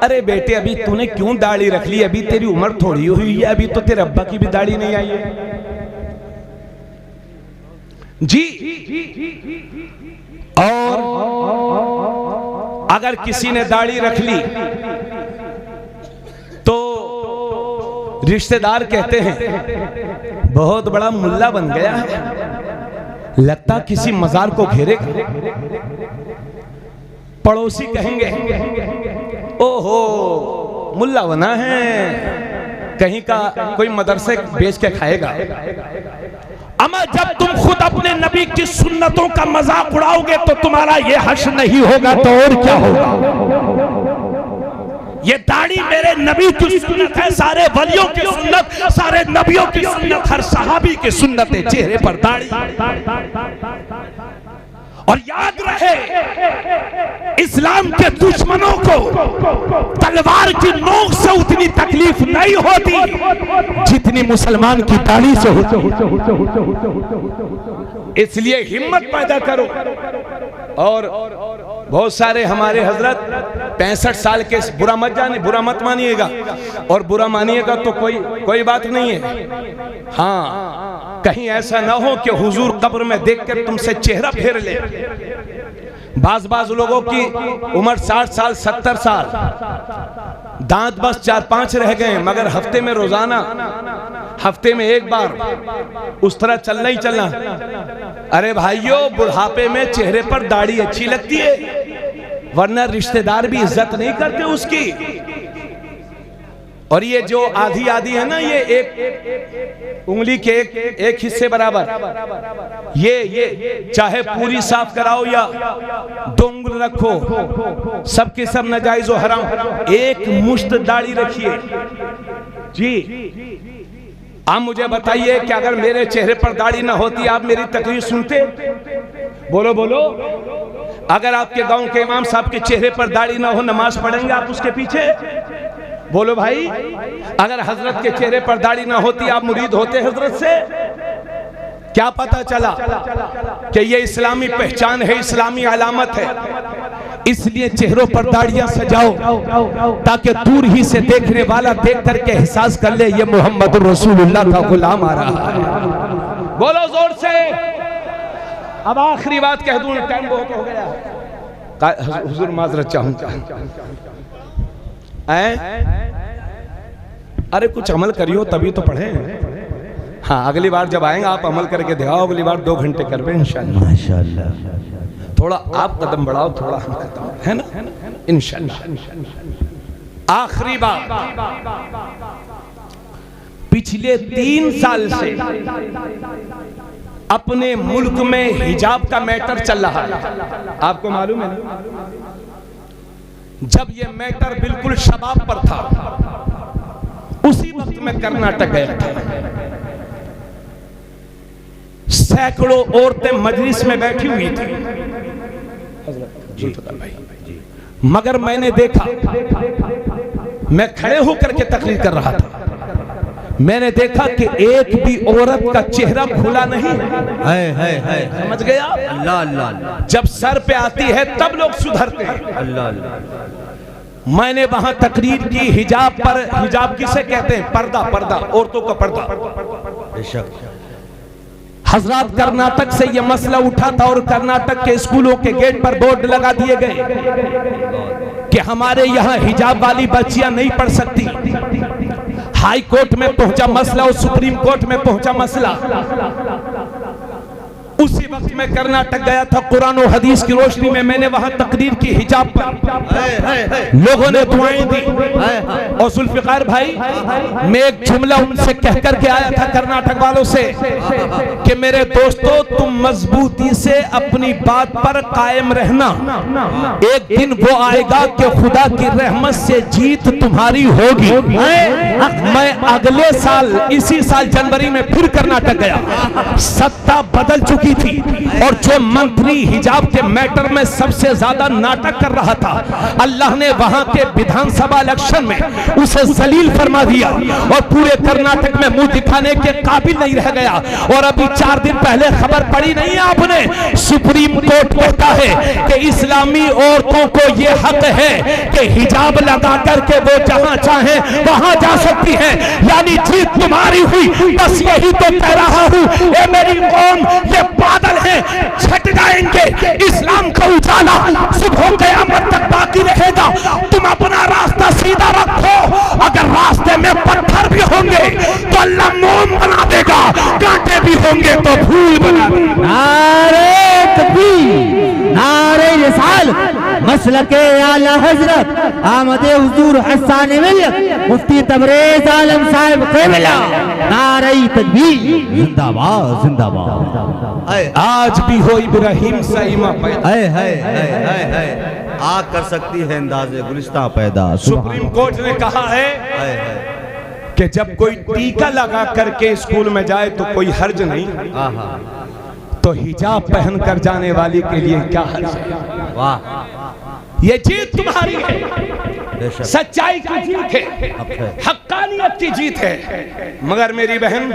अरे बेटे अभी तूने क्यों दाढ़ी रख ली, अभी तेरी उम्र थोड़ी हुई है, अभी तो तेरे अब्बा की भी दाढ़ी नहीं आई है जी। और अगर किसी ने दाढ़ी रख ली तो रिश्तेदार कहते हैं बहुत बड़ा मुल्ला बन गया है, लगता किसी मजार को घेरेगा। पड़ोसी कहेंगे ओहो मुल्ला बना है, कहीं का कोई मदरसे बेच के खाएगा। अमा जब तुम खुद अपने नबी की सुन्नतों का मजाक उड़ाओगे तो तुम्हारा ये हश्र नहीं होगा तो और क्या होगा। ये दाढ़ी मेरे नबी की सुन्नत है, सारे वलियों की सुन्नत, सारे नबियों की सुन्नत, हर सहाबी की सुन्नत है चेहरे पर दाढ़ी। और याद रहे इस्लाम के दुश्मनों को तलवार की नोक से उतनी तकलीफ नहीं होती जितनी मुसलमान की दाढ़ी से होती। इसलिए हिम्मत पैदा करो। और बहुत सारे हमारे हजरत 65 साल के, बुरा मत मानिएगा, और बुरा मानिएगा तो कोई बात नहीं है। हाँ, कहीं ऐसा ना हो कि हुजूर कब्र में देखकर तुमसे चेहरा फेर ले। बाज लोगों की उम्र 60 साल 70 साल, दांत बस 4-5 रह गए, मगर हफ्ते में रोजाना, हफ्ते में एक बार उस तरह चलना ही चलना। अरे भाइयों, बुढ़ापे में चेहरे पर दाढ़ी अच्छी लगती है, वरना रिश्तेदार भी इज्जत नहीं करते उसकी। और ये जो आधी है ना, ये एक उंगली के एक हिस्से बराबर, ये चाहे पूरी साफ कराओ या 2 उंगली रखो, सबके सब नाजायज और हराम। एक मुश्त दाढ़ी रखिए जी। आप मुझे बताइए कि अगर मेरे चेहरे पर दाढ़ी ना होती, आप मेरी तकलीफ सुनते? बोलो। अगर आपके गांव के इमाम साहब के चेहरे पर दाढ़ी ना हो, नमाज पढ़ेंगे आप उसके पीछे? बोलो भाई। अगर हजरत के चेहरे पर दाढ़ी ना होती, आप मुरीद होते हजरत से? क्या पता चला कि ये इस्लामी पहचान है, इस्लामी अलामत है। इसलिए चेहरों पर दाढ़ियां सजाओ ताकि दूर ही से देखने वाला देख करके एहसास कर ले ये मोहम्मद रसूलुल्लाह का गुलाम आ रहा है। बोलो जोर से। अब आखिरी बात कह दूं, टाइम बहुत हो गया। हुजूर माजरत चाहूंगा। अरे कुछ अमल करियो तभी तो पढ़े। हाँ, अगली बार जब आएंगे आप अमल करके दिखाओ। अगली बार 2 घंटे करवे इंशाअल्लाह। माशाअल्लाह। थोड़ा आप कदम बढ़ाओ, थोड़ा हम कदम, है ना, इंशाअल्लाह। आखिरी बात, पिछले 3 साल से अपने मुल्क में हिजाब का मैटर चल रहा है। आपको मालूम है ना? जब ये मैटर बिल्कुल शबाब पर था, उसी वक्त में कर्नाटक गया था। सैकड़ों औरतें मजलिस में बैठी हुई थी, मगर मैंने देखा, मैं खड़े होकर के तकरीर कर रहा था, मैंने देखा कि एक भी औरत का चेहरा खुला नहीं है। समझ गया? अल्लाह अल्लाह। जब सर पे आती है तब लोग सुधरते हैं। अल्लाह अल्लाह। मैंने वहां तकरीर की हिजाब पर। हिजाब किसे कहते हैं? पर्दा, औरतों का पर्दा। हजरात, कर्नाटक से यह मसला उठा था और कर्नाटक के स्कूलों के गेट पर बोर्ड लगा दिए गए कि हमारे यहाँ हिजाब वाली बच्चियां नहीं पढ़ सकती। हाई कोर्ट में पहुंचा मसला और सुप्रीम कोर्ट में पहुंचा मसला। उसी वक्त मैं कर्नाटक गया था, कुरान और हदीस की रोशनी में मैंने वहां तकरीर की हिजाब पर। लोगों ने दुआएं दी। और जुल्फिकार भाई, मैं एक जुमला उनसे कह करके आया था कर्नाटक वालों से कि मेरे दोस्तों, तुम मजबूती से अपनी बात पर कायम रहना। एक दिन वो आएगा कि खुदा की रहमत से जीत तुम्हारी होगी। मैं अगले साल, इसी साल जनवरी में फिर कर्नाटक गया। सत्ता बदल चुकी थी और जो मंत्री हिजाब के मैटर में सबसे ज्यादा नाटक कर रहा था, अल्लाह ने वहां के विधानसभा इलेक्शन में उसे जलील फरमा दिया और पूरे कर्नाटक में मुंह दिखाने के काबिल नहीं रह गया। और अभी 4 दिन पहले खबर पड़ी नहीं आपने, सुप्रीम कोर्ट कहता है कि इस्लामी औरतों को यह हक है कि हिजाब लगा करके वो जहां चाहे वहां जा सकती है। यानी जीत तुम्हारी हुई। बस यही तो कह रहा हूं, ए मेरी कौम, ये बादल हैं, छट जाएंगे। इस्लाम का उजाला सुबह क़यामत तक बाकी रहेगा। तुम अपना रास्ता सीधा रखो। अगर रास्ते में पत्थर भी होंगे तो अल्लाह मोम बना देगा, कांटे भी होंगे तो फूल बना देगा। नारे तकबीर, नारे रिसालत, मसलके आला हजरत आमदे हुजूर हसन मिल्लत मुफ्ती तबरेज आलम साहिब क़िबला, नारे तकबीर, जिंदाबाद जिंदाबाद। आज भी हो इब्राहिम सईमा पैदा, आग कर सकती है अंदाज़े गुलिस्तां पैदा। सुप्रीम कोर्ट ने कहा है कि जब कोई टीका लगा करके स्कूल में जाए तो कोई हर्ज नहीं, तो हिजाब पहन कर जाने वाली के लिए क्या हर्ज है। वाह, ये जीत तुम्हारी है, सच्चाई की जीत है, हक्कानियत की जीत है। मगर मेरी बहन,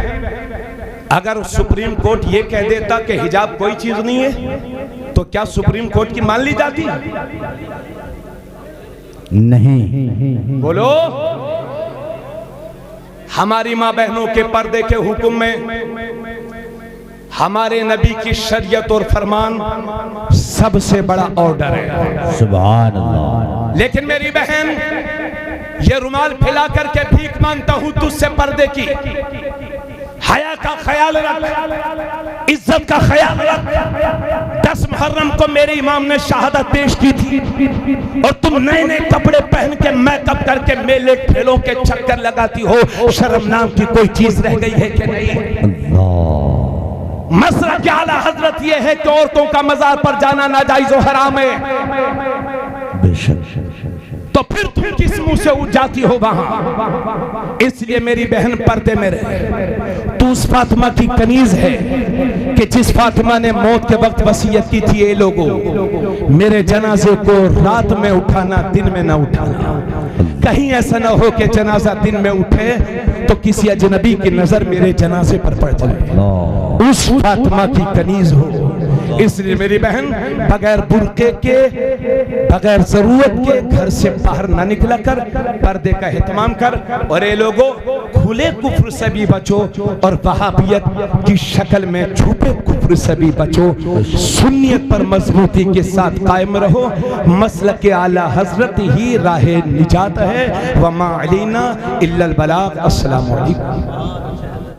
अगर सुप्रीम कोर्ट ये कह देता कि हिजाब कोई चीज नहीं है, तो क्या सुप्रीम कोर्ट की मान ली जाती? नहीं। बोलो। हमारी माँ बहनों के पर्दे के हुक्म में हमारे नबी की शरीयत और फरमान सबसे बड़ा ऑर्डर है। सुभान अल्लाह। लेकिन मेरी बहन, ये रुमाल फैला करके भीख मांगता हूं तुझसे पर्दे की, हया का ख्याल रख, इज्जत का ख्याल रख। 10 मुहर्रम को मेरे इमाम ने शहादत पेश की थी और तुम नए नए कपड़े पहन के मेकअप करके मेले ठेलों के चक्कर लगाती हो। शर्म नाम की कोई चीज रह गई है कि नहीं? मसला क्या आला हजरत ये है कि औरतों का मजार पर जाना नाजायज और हराम है। तो फिर तुम किस मुंह से उठ जाती हो वहां? इसलिए मेरी बहन पर्दे में रहे। तू उस फातिमा की कनीज है कि जिस फातिमा ने मौत के वक्त वसीयत की थी, ये लोगों मेरे जनाजे को रात में उठाना, दिन में ना उठाना। कहीं ऐसा ना हो कि जनाजा दिन में उठे तो किसी अजनबी की नजर मेरे जनाजे पर पड़ जाए। उस फातिमा की कनीज हो। इसलिए मेरी बहन, बगैर बुर्के के, बगैर जरूरत के घर से बाहर ना निकला कर, पर्दे का एहतमाम कर। और ये लोगों, खुले कुफ्र से भी बचो और वहाबियत की शक्ल में छुपे कुफ्र से भी बचो। सुन्नियत पर मजबूती के साथ कायम रहो। मसलके आला हजरत ही राह निजात है। वमा अलैना इल्लल बलाग। अस्सलामु अलैकुम।